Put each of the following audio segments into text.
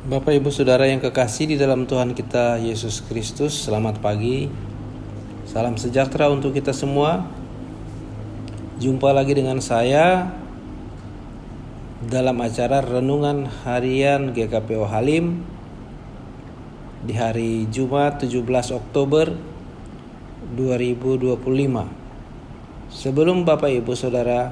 Bapak Ibu Saudara yang kekasih di dalam Tuhan kita Yesus Kristus, selamat pagi. Salam sejahtera untuk kita semua. Jumpa lagi dengan saya dalam acara Renungan Harian GKPO Halim di hari Jumat 17 Oktober 2025. Sebelum Bapak Ibu Saudara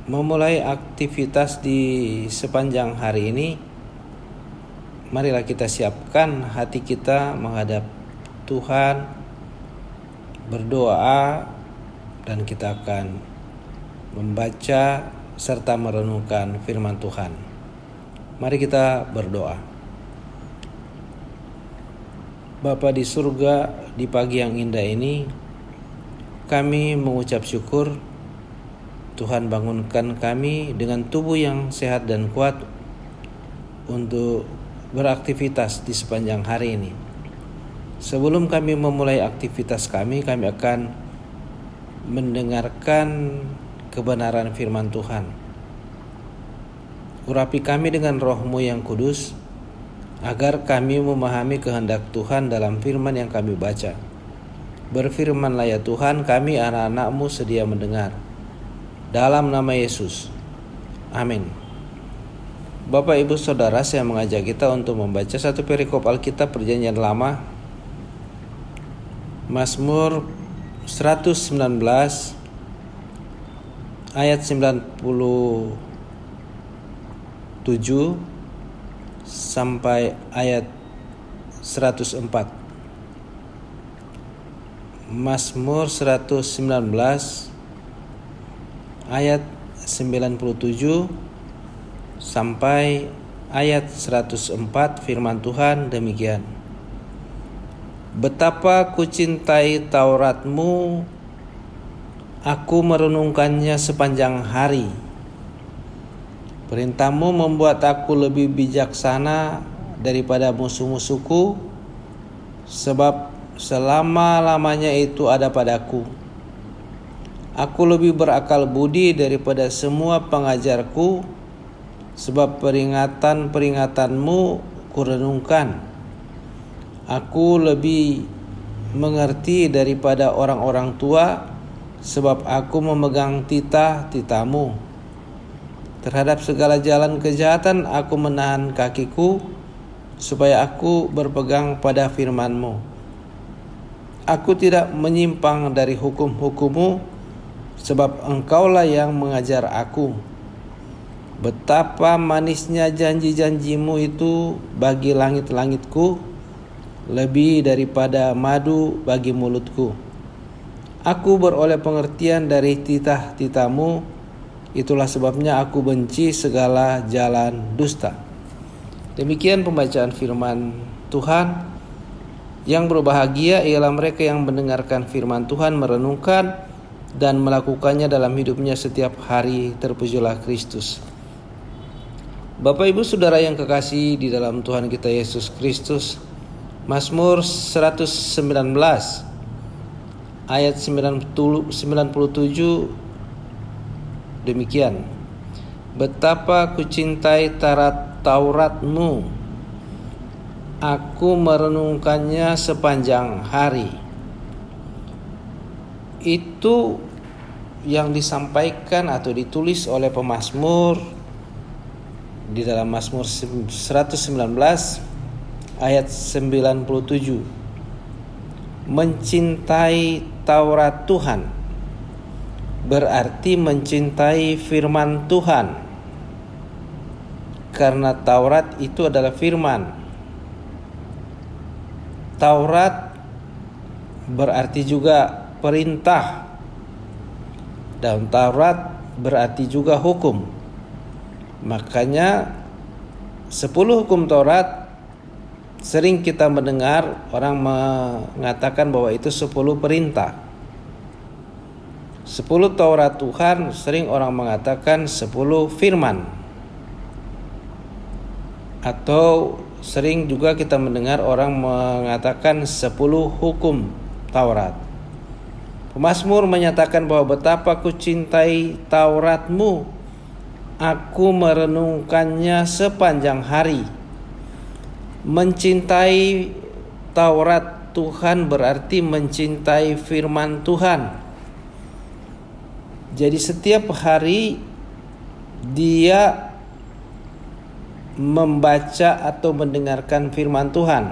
memulai aktivitas di sepanjang hari ini, marilah kita siapkan hati kita menghadap Tuhan, berdoa, dan kita akan membaca serta merenungkan firman Tuhan. Mari kita berdoa. Bapa di surga, di pagi yang indah ini, kami mengucap syukur Tuhan bangunkan kami dengan tubuh yang sehat dan kuat untuk beraktivitas di sepanjang hari ini. Sebelum kami memulai aktivitas kami akan mendengarkan kebenaran firman Tuhan. Urapi kami dengan Roh-Mu yang kudus, agar kami memahami kehendak Tuhan dalam firman yang kami baca. Berfirmanlah ya Tuhan, kami anak-anak-Mu sedia mendengar. Dalam nama Yesus, amin. Bapak Ibu Saudara, saya mengajak kita untuk membaca satu perikop Alkitab Perjanjian Lama, Mazmur 119 ayat 97 sampai ayat 104. Mazmur 119 ayat 97 sampai ayat 104. Firman Tuhan demikian. Betapa ku cintai Taurat-Mu, aku merenungkannya sepanjang hari. Perintah-Mu membuat aku lebih bijaksana daripada musuh-musuhku, sebab selama-lamanya itu ada padaku. Aku lebih berakal budi daripada semua pengajarku, sebab peringatan-peringatan-Mu kurenungkan. Aku lebih mengerti daripada orang-orang tua, sebab aku memegang titah-titah-Mu. Terhadap segala jalan kejahatan aku menahan kakiku, supaya aku berpegang pada firman-Mu. Aku tidak menyimpang dari hukum-hukum-Mu, sebab Engkaulah yang mengajar aku. Betapa manisnya janji-janji-Mu itu bagi langit-langitku, lebih daripada madu bagi mulutku. Aku beroleh pengertian dari titah-titah-Mu, itulah sebabnya aku benci segala jalan dusta. Demikian pembacaan firman Tuhan. Yang berbahagia ialah mereka yang mendengarkan firman Tuhan, merenungkan dan melakukannya dalam hidupnya setiap hari. Terpujilah Kristus. Bapak Ibu Saudara yang kekasih di dalam Tuhan kita Yesus Kristus, Mazmur 119 ayat 97 demikian. Betapa ku cintai Taurat-Mu, aku merenungkannya sepanjang hari. Itu yang disampaikan atau ditulis oleh pemazmur di dalam Mazmur 119 ayat 97. Mencintai Taurat Tuhan berarti mencintai firman Tuhan, karena Taurat itu adalah firman. Taurat berarti juga perintah, dan Taurat berarti juga hukum. Makanya 10 hukum Taurat sering kita mendengar orang mengatakan bahwa itu 10 perintah. 10 Taurat Tuhan sering orang mengatakan 10 firman. Atau sering juga kita mendengar orang mengatakan 10 hukum Taurat. Pemazmur menyatakan bahwa betapa ku cintai Taurat-Mu, aku merenungkannya sepanjang hari. Mencintai Taurat Tuhan berarti mencintai firman Tuhan. Jadi setiap hari dia membaca atau mendengarkan firman Tuhan.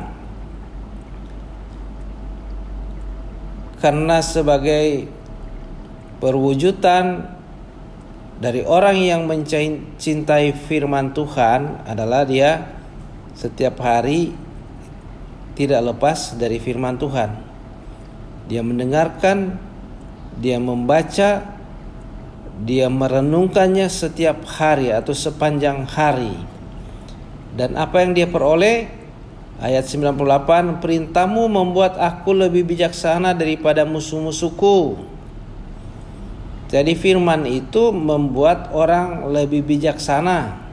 Karena sebagai perwujudan dari orang yang mencintai firman Tuhan adalah dia setiap hari tidak lepas dari firman Tuhan. Dia mendengarkan, dia membaca, dia merenungkannya setiap hari atau sepanjang hari. Dan apa yang dia peroleh? Ayat 98, perintahmu membuat aku lebih bijaksana daripada musuh-musuhku. Jadi firman itu membuat orang lebih bijaksana.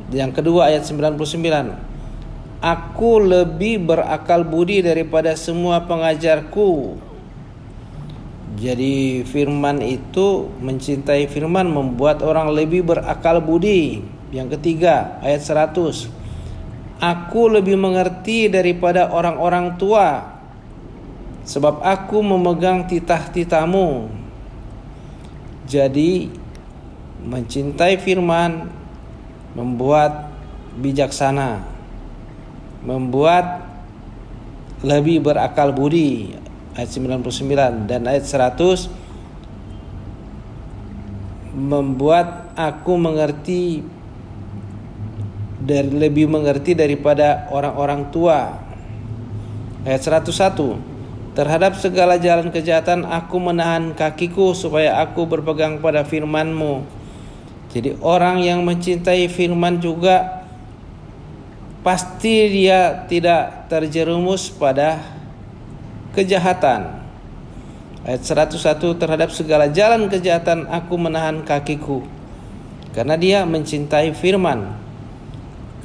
Yang kedua ayat 99, aku lebih berakal budi daripada semua pengajarku. Jadi firman itu, mencintai firman membuat orang lebih berakal budi. Yang ketiga ayat 100, aku lebih mengerti daripada orang-orang tua, sebab aku memegang titah-titahmu. Jadi mencintai firman membuat bijaksana, membuat lebih berakal budi. Ayat 99 dan ayat 100, membuat aku mengerti lebih mengerti daripada orang-orang tua. Ayat 101, terhadap segala jalan kejahatan aku menahan kakiku supaya aku berpegang pada firman-Mu. Jadi orang yang mencintai firman juga pasti dia tidak terjerumus pada kejahatan. Ayat 101, terhadap segala jalan kejahatan aku menahan kakiku. Karena dia mencintai firman,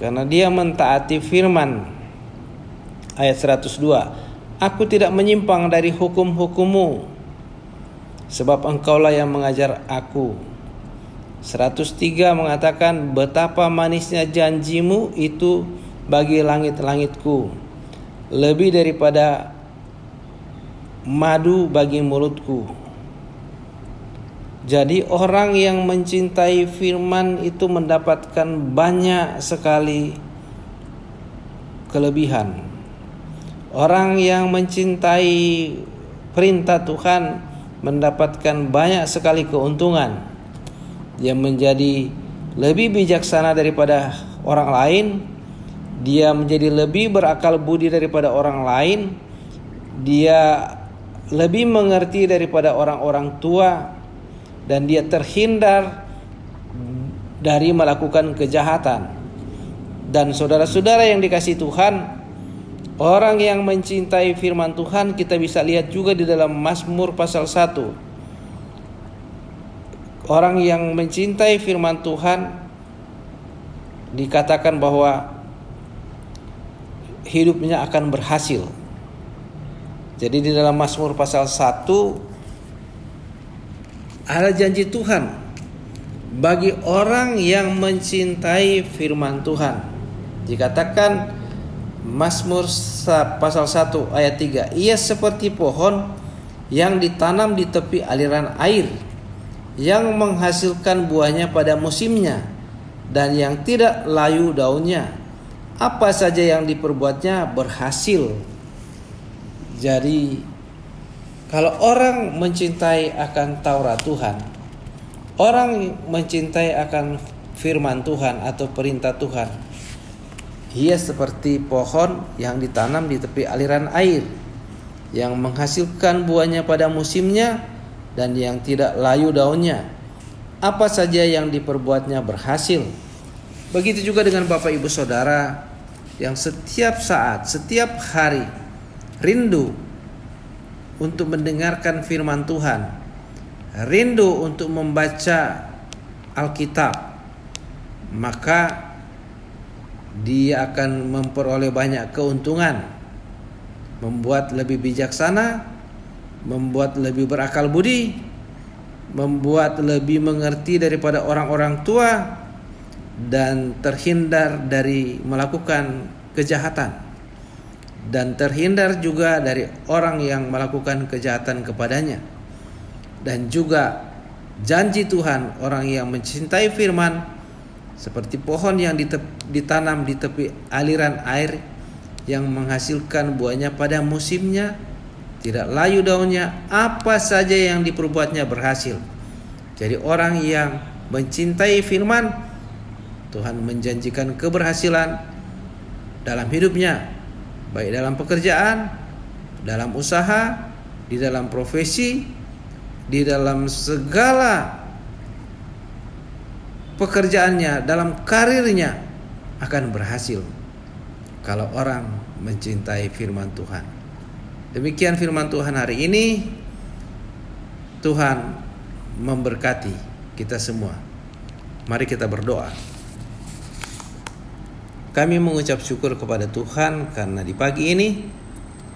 karena dia mentaati firman. Ayat 102, aku tidak menyimpang dari hukum-hukum-Mu, sebab Engkaulah yang mengajar aku. 103 mengatakan, betapa manisnya janji-Mu itu bagi langit-langitku, lebih daripada madu bagi mulutku. Jadi orang yang mencintai firman itu mendapatkan banyak sekali kelebihan. Orang yang mencintai perintah Tuhan mendapatkan banyak sekali keuntungan. Dia menjadi lebih bijaksana daripada orang lain. Dia menjadi lebih berakal budi daripada orang lain. Dia lebih mengerti daripada orang-orang tua. Dan dia terhindar dari melakukan kejahatan. Dan saudara-saudara yang dikasihi Tuhan, orang yang mencintai firman Tuhan kita bisa lihat juga di dalam Mazmur pasal 1. Orang yang mencintai firman Tuhan dikatakan bahwa hidupnya akan berhasil. Jadi di dalam Mazmur pasal 1 ada janji Tuhan bagi orang yang mencintai firman Tuhan. Dikatakan Mazmur pasal 1 ayat 3, ia seperti pohon yang ditanam di tepi aliran air, yang menghasilkan buahnya pada musimnya, dan yang tidak layu daunnya. Apa saja yang diperbuatnya berhasil. Jadi kalau orang mencintai akan Taurat Tuhan, orang mencintai akan firman Tuhan atau perintah Tuhan, ia seperti pohon yang ditanam di tepi aliran air, yang menghasilkan buahnya pada musimnya, dan yang tidak layu daunnya. Apa saja yang diperbuatnya berhasil. Begitu juga dengan Bapak Ibu Saudara yang setiap saat, setiap hari rindu untuk mendengarkan firman Tuhan, rindu untuk membaca Alkitab, maka dia akan memperoleh banyak keuntungan, membuat lebih bijaksana, membuat lebih berakal budi, membuat lebih mengerti daripada orang-orang tua, dan terhindar dari melakukan kejahatan, dan terhindar juga dari orang yang melakukan kejahatan kepadanya. Dan juga janji Tuhan, orang yang mencintai firman seperti pohon yang ditanam di tepi aliran air, yang menghasilkan buahnya pada musimnya, tidak layu daunnya, apa saja yang diperbuatnya berhasil. Jadi orang yang mencintai firman, Tuhan menjanjikan keberhasilan dalam hidupnya, baik dalam pekerjaan, dalam usaha, di dalam profesi, di dalam segala pekerjaannya, dalam karirnya akan berhasil kalau orang mencintai firman Tuhan. Demikian firman Tuhan hari ini. Tuhan memberkati kita semua. Mari kita berdoa. Kami mengucap syukur kepada Tuhan karena di pagi ini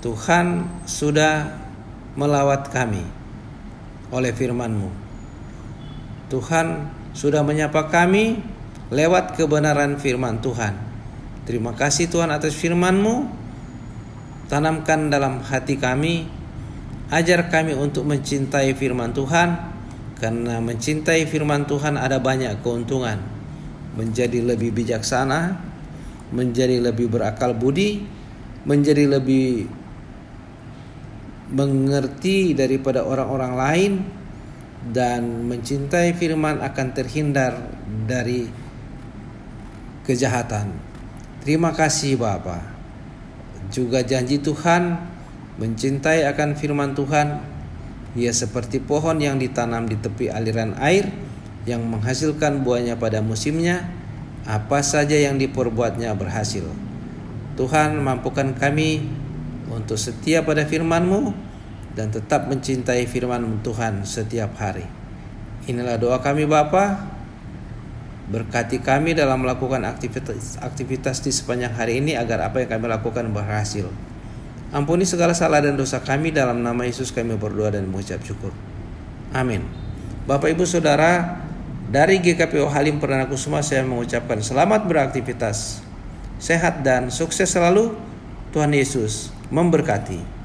Tuhan sudah melawat kami oleh firman-Mu. Tuhan sudah menyapa kami lewat kebenaran firman Tuhan. Terima kasih Tuhan atas firman-Mu. Tanamkan dalam hati kami, ajar kami untuk mencintai firman Tuhan, karena mencintai firman Tuhan ada banyak keuntungan. Menjadi lebih bijaksana, menjadi lebih berakal budi, menjadi lebih mengerti daripada orang-orang lain, dan mencintai firman akan terhindar dari kejahatan. Terima kasih Bapa. Juga janji Tuhan mencintai akan firman Tuhan, ia seperti pohon yang ditanam di tepi aliran air, yang menghasilkan buahnya pada musimnya, apa saja yang diperbuatnya berhasil. Tuhan, mampukan kami untuk setia pada firman-Mu dan tetap mencintai firman Tuhan setiap hari. Inilah doa kami Bapa. Berkati kami dalam melakukan aktivitas di sepanjang hari ini, agar apa yang kami lakukan berhasil. Ampuni segala salah dan dosa kami, dalam nama Yesus kami berdoa dan mengucap syukur. Amin. Bapak Ibu Saudara, dari GKPO Halim Perdana Kusuma saya mengucapkan selamat beraktivitas, sehat dan sukses selalu. Tuhan Yesus memberkati.